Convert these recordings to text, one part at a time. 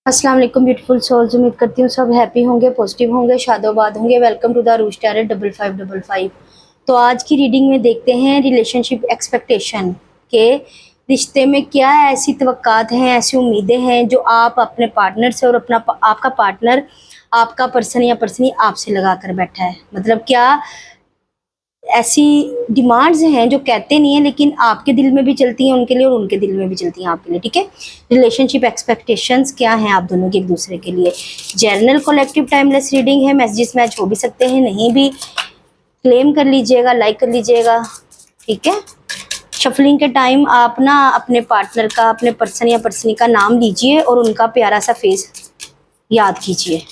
अस्सलाम वालेकुम beautiful souls. उम्मीद करती हूँ सब हैप्पी होंगे, पॉजिटिव होंगे, शादोबाद होंगे। Welcome to the rush tarot 5555। तो आज की रीडिंग में देखते हैं रिलेशनशिप एक्सपेक्टेशन के रिश्ते में क्या ऐसी तवक्कात हैं, ऐसी उम्मीदें हैं जो आप अपने पार्टनर से और अपना आपका पार्टनर आपका पर्सन या पर्सनी आपसे लगा कर बैठा है। मतलब क्या ऐसी डिमांड्स हैं जो कहते नहीं है लेकिन आपके दिल में भी चलती हैं उनके लिए और उनके दिल में भी चलती हैं आपके लिए। ठीक है, रिलेशनशिप एक्सपेक्टेशंस क्या हैं आप दोनों के एक दूसरे के लिए। जर्नल कलेक्टिव टाइमलेस रीडिंग है, मैसेजेस मैच हो भी सकते हैं, नहीं भी। क्लेम कर लीजिएगा, लाइक कर लीजिएगा। ठीक है, शफलिंग के टाइम आप ना अपने पार्टनर का, अपने पर्सन या पर्सनी का नाम लीजिए और उनका प्यारा सा फेस याद कीजिए।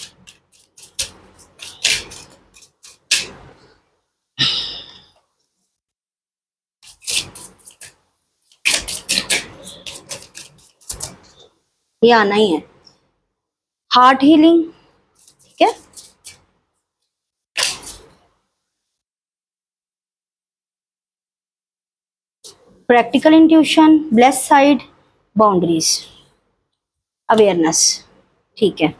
ये आना ही है। हार्ट हीलिंग, ठीक है। Practical intuition, bless side, boundaries, awareness. ठीक है,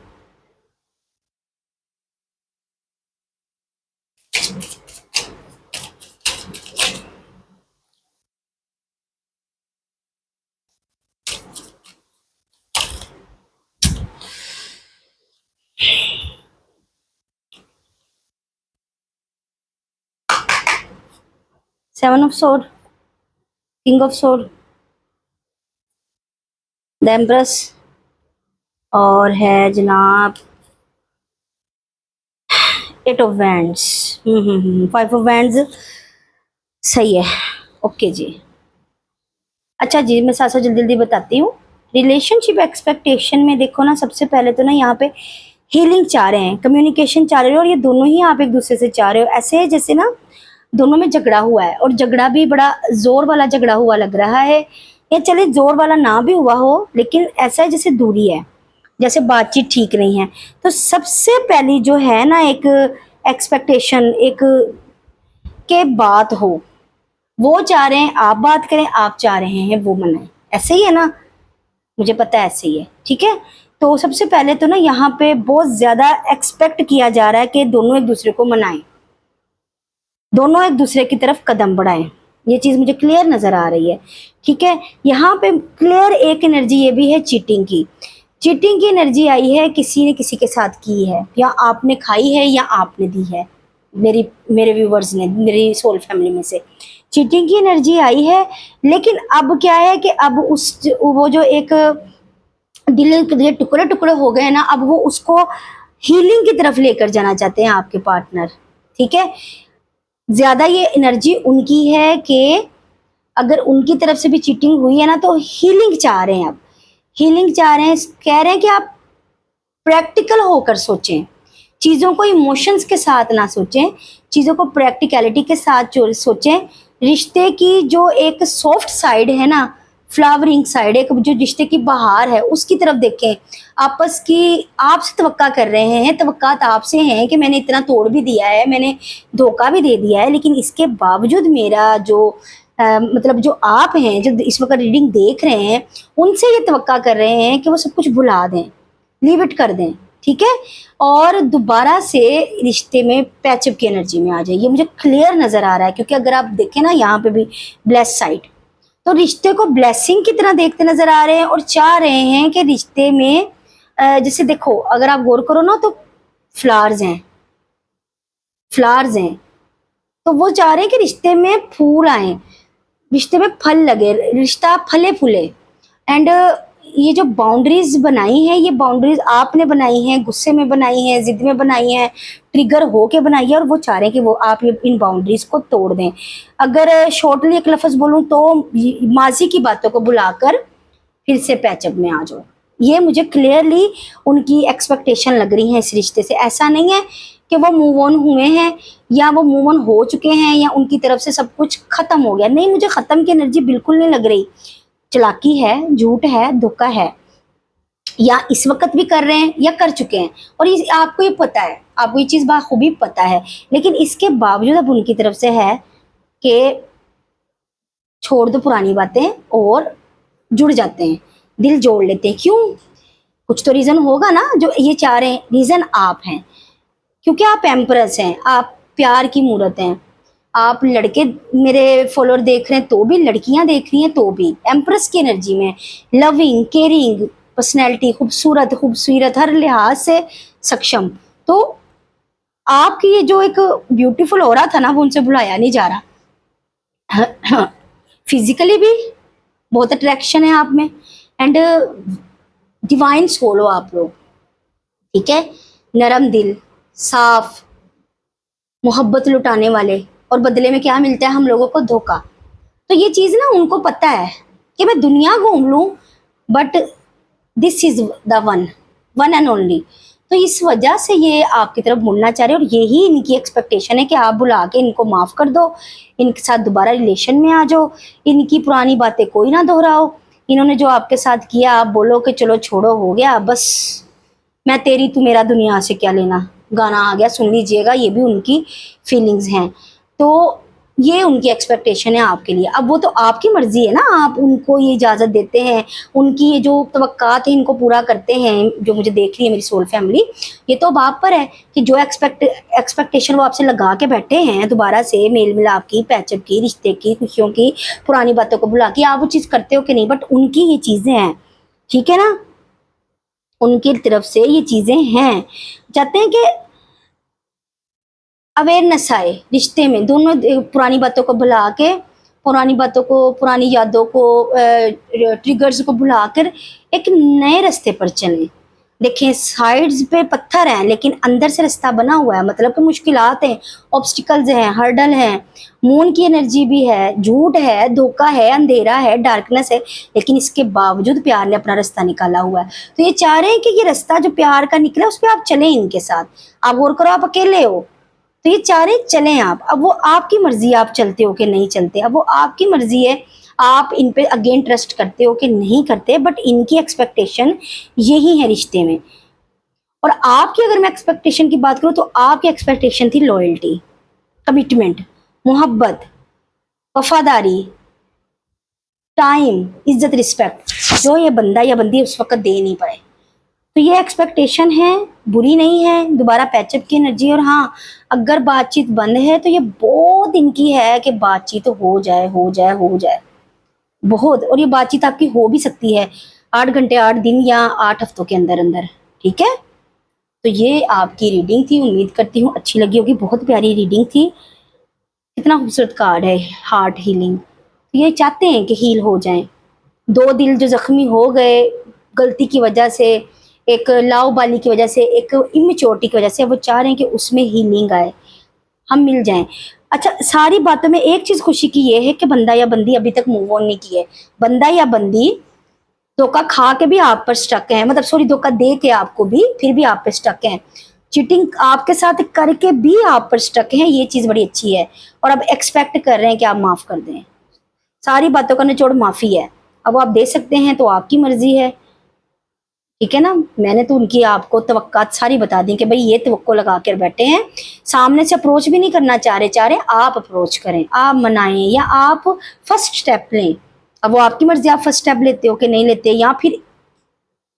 seven of sword, king of sword, the empress, और है जनाब eight of wands. Five of wands, सही है। ओके जी। अच्छा जी, मैं साथ साथ जल्दी जल्दी बताती हूँ। रिलेशनशिप एक्सपेक्टेशन में देखो ना, सबसे पहले तो ना यहाँ पे हीलिंग चाह रहे हैं, कम्युनिकेशन चाह रहे हो, और ये दोनों ही आप एक दूसरे से चाह रहे हो। ऐसे है जैसे ना दोनों में झगड़ा हुआ है, और झगड़ा भी बड़ा जोर वाला झगड़ा हुआ लग रहा है, या चले जोर वाला ना भी हुआ हो, लेकिन ऐसा है जैसे दूरी है, जैसे बातचीत ठीक नहीं है। तो सबसे पहली जो है ना एक एक्सपेक्टेशन, एक के बात हो, वो चाह रहे हैं आप बात करें, आप चाह रहे हैं वो मनाएं। ऐसे ही है ना, मुझे पता है ऐसे ही है। ठीक है, तो सबसे पहले तो ना यहाँ पे बहुत ज्यादा एक्सपेक्ट किया जा रहा है कि दोनों एक दूसरे को मनाएं, दोनों एक दूसरे की तरफ कदम बढ़ाएं। ये चीज मुझे क्लियर नजर आ रही है। ठीक है, यहाँ पे क्लियर एक एनर्जी ये भी है चीटिंग की। चीटिंग की एनर्जी आई है, किसी ने किसी के साथ की है, या आपने खाई है या आपने दी है। मेरे व्यूवर्स ने, मेरी सोल फैमिली में से चीटिंग की एनर्जी आई है। लेकिन अब क्या है कि अब उस वो जो एक दिल के टुकड़े टुकड़े हो गए ना, अब वो उसको हीलिंग की तरफ लेकर जाना चाहते हैं आपके पार्टनर। ठीक है, ज्यादा ये एनर्जी उनकी है कि अगर उनकी तरफ से भी चीटिंग हुई है ना, तो हीलिंग चाह रहे हैं। अब हीलिंग चाह रहे हैं, कह रहे हैं कि आप प्रैक्टिकल होकर सोचें, चीज़ों को इमोशंस के साथ ना सोचें, चीज़ों को प्रैक्टिकलिटी के साथ सोचें। रिश्ते की जो एक सॉफ्ट साइड है ना, फ्लावरिंग साइड, एक जो रिश्ते की बहार है, उसकी तरफ देखें। आपस की आपसे तवक्का कर रहे हैं, तवक्कात आपसे हैं कि मैंने इतना तोड़ भी दिया है, मैंने धोखा भी दे दिया है, लेकिन इसके बावजूद मेरा जो मतलब जो आप हैं, जो इस वक्त रीडिंग देख रहे हैं, उनसे ये तवक्का कर रहे हैं कि वो सब कुछ भुला दें, लीव इट कर दें। ठीक है, और दोबारा से रिश्ते में पैचअप की एनर्जी में आ जाए। ये मुझे क्लियर नजर आ रहा है, क्योंकि अगर आप देखें ना यहाँ पे भी ब्लेस साइड, तो रिश्ते को ब्लेसिंग की तरह देखते नजर आ रहे हैं, और चाह रहे हैं कि रिश्ते में जैसे देखो, अगर आप गौर करो ना, तो फ्लावर्स हैं, फ्लावर्स हैं, तो वो चाह रहे हैं कि रिश्ते में फूल आए, रिश्ते में फल लगे, रिश्ता फले फूले। एंड ये जो बाउंड्रीज बनाई हैं, ये बाउंड्रीज आपने बनाई हैं, गुस्से में बनाई हैं, जिद में बनाई हैं, ट्रिगर हो के बनाई है, और वो चाह रहे हैं कि वो आप ये इन बाउंड्रीज को तोड़ दें। अगर शॉर्टली एक लफ्ज बोलूं तो माजी की बातों को बुलाकर फिर से पैचअप में आ जाओ। ये मुझे क्लियरली उनकी एक्सपेक्टेशन लग रही है इस रिश्ते से। ऐसा नहीं है कि वो मूव ऑन हुए हैं, या वो मूव ऑन हो चुके हैं, या उनकी तरफ से सब कुछ खत्म हो गया। नहीं, मुझे खत्म की एनर्जी बिल्कुल नहीं लग रही। चालाकी है, झूठ है, धोखा है, या इस वक्त भी कर रहे हैं या कर चुके हैं, और ये आपको ये पता है, आपको ये चीज बाखूबी पता है। लेकिन इसके बावजूद अब उनकी तरफ से है कि छोड़ दो पुरानी बातें और जुड़ जाते हैं, दिल जोड़ लेते हैं। क्यों? कुछ तो रीजन होगा ना जो ये चाह रहे हैं। रीजन आप हैं, क्योंकि आप एम्प्रेस हैं, आप प्यार की मूरत हैं। आप लड़के मेरे फॉलोअर देख रहे हैं तो भी, लड़कियां देख रही हैं तो भी, एम्प्रेस की एनर्जी में, लविंग, केयरिंग पर्सनैलिटी, खूबसूरत खूबसूरत, हर लिहाज से सक्षम। तो आपकी ये जो एक ब्यूटीफुल ऑरा था ना, वो उनसे भुलाया नहीं जा रहा। फिजिकली भी बहुत अट्रैक्शन है आप में, एंड डिवाइन सोल हो आप लोग, ठीक है। नरम दिल, साफ, मोहब्बत लुटाने वाले, और बदले में क्या मिलता है हम लोगों को? धोखा। तो ये चीज ना उनको पता है कि मैं दुनिया घूम लूं, but this is the one, one and only. तो इस वजह से ये आपकी तरफ मुड़ना चाह रहे हैं, और यही इनकी एक्सपेक्टेशन है कि आप बुला के इनको माफ कर दो, इनके साथ दोबारा रिलेशन में आ जाओ, इनकी पुरानी बातें कोई ना दोहराओ। इन्होंने जो आपके साथ किया आप बोलो कि चलो छोड़ो, हो गया बस, मैं तेरी तू मेरा दुनिया से क्या लेना, गाना आ गया, सुन लीजिएगा। ये भी उनकी फीलिंग्स हैं। तो ये उनकी एक्सपेक्टेशन है आपके लिए। अब वो तो आपकी मर्जी है ना, आप उनको ये इजाज़त देते हैं, उनकी ये जो तवक्कात है इनको पूरा करते हैं। जो मुझे देख रही है मेरी सोल फैमिली, ये तो अब आप पर है कि जो एक्सपेक्टेशन वो आपसे लगा के बैठे हैं, दोबारा से मेल मिलाप की, पैचअप की, रिश्ते की, खुशियों की, पुरानी बातों को भुला के, आप वो चीज़ करते हो कि नहीं? बट उनकी ये चीज़ें हैं, ठीक है ना, उनकी तरफ से ये चीज़ें हैं। चाहते हैं कि अवेयरनेस आए रिश्ते में, दोनों पुरानी बातों को भुला के, पुरानी बातों को, पुरानी यादों को, ट्रिगर्स को भुलाकर एक नए रास्ते पर चलें। देखें, साइड्स पे पत्थर हैं लेकिन अंदर से रास्ता बना हुआ है, मतलब कि मुश्किलात हैं, ऑब्स्टिकल्स हैं, हर्डल हैं, मून की एनर्जी भी है, झूठ है, धोखा है, अंधेरा है, डार्कनेस है, लेकिन इसके बावजूद प्यार ने अपना रास्ता निकाला हुआ है। तो ये चाह रहे हैं कि ये रास्ता जो प्यार का निकला उस पर आप चलें इनके साथ। आप गौर करो, आप अकेले हो, तो ये चाह रहे चलें आप। अब वो आपकी मर्जी, आप चलते हो कि नहीं चलते, अब वो आपकी मर्जी है, आप इन पे अगेन ट्रस्ट करते हो कि नहीं करते। बट इनकी एक्सपेक्टेशन यही है रिश्ते में। और आपकी अगर मैं एक्सपेक्टेशन की बात करूं, तो आपकी एक्सपेक्टेशन थी लॉयल्टी, कमिटमेंट, मोहब्बत, वफादारी, टाइम, इज्जत, रिस्पेक्ट, जो ये बंदा या बंदी उस वक्त दे नहीं पाए। तो ये एक्सपेक्टेशन है, बुरी नहीं है, दोबारा पैचअप की एनर्जी। और हाँ, अगर बातचीत बंद है तो ये बहुत इनकी है कि बातचीत हो जाए, हो जाए, हो जाए बहुत। और ये बातचीत आपकी हो भी सकती है 8 घंटे, 8 दिन या 8 हफ्तों के अंदर अंदर, ठीक है। तो ये आपकी रीडिंग थी, उम्मीद करती हूँ अच्छी लगी होगी। बहुत प्यारी रीडिंग थी, कितना खूबसूरत कार्ड है, हार्ट हीलिंग। तो ये चाहते हैं कि हील हो जाएं, दो दिल जो जख्मी हो गए गलती की वजह से, एक लाओबाली की वजह से, एक इमेच्योरिटी की वजह से, वो चाह रहे हैं कि उसमें हीलिंग आए, हम मिल जाएं। अच्छा, सारी बातों में एक चीज खुशी की ये है कि बंदा या बंदी अभी तक मूव ऑन नहीं किए। बंदा या बंदी धोखा खा के भी आप पर स्टक है, मतलब सॉरी, धोखा दे के आपको भी फिर भी आप पे स्टक है, चीटिंग आपके साथ करके भी आप पर स्टक है। ये चीज बड़ी अच्छी है। और अब एक्सपेक्ट कर रहे हैं कि आप माफ कर दें। सारी बातों का निचोड़ माफी है। अब आप दे सकते हैं तो आपकी मर्जी है, ठीक है ना। मैंने तो उनकी आपको तवक्कात सारी बता दी कि भाई ये तवक्को लगा कर बैठे हैं, सामने से अप्रोच भी नहीं करना चाह रहे आप अप्रोच करें, आप मनाएं, या आप फर्स्ट स्टेप लें। अब वो आपकी मर्जी, आप फर्स्ट स्टेप लेते हो कि नहीं लेते, या फिर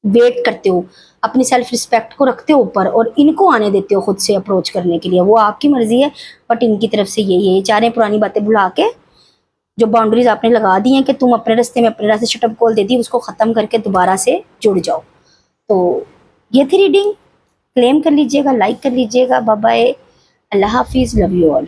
वेट करते हो, अपनी सेल्फ रिस्पेक्ट को रखते हो ऊपर और इनको आने देते हो खुद से अप्रोच करने के लिए, वो आपकी मर्जी है। बट इनकी तरफ से ये चाह रहे हैं पुरानी बातें भुला के, जो बाउंड्रीज आपने लगा दी हैं कि तुम अपने रास्ते में अपने रास्ते शटअप कॉल दे दी, उसको ख़त्म करके दोबारा से जुड़ जाओ। तो ये थी रीडिंग, क्लेम कर लीजिएगा, लाइक कर लीजिएगा। बाय बाय, अल्लाह हाफिज़, लव यू ऑल।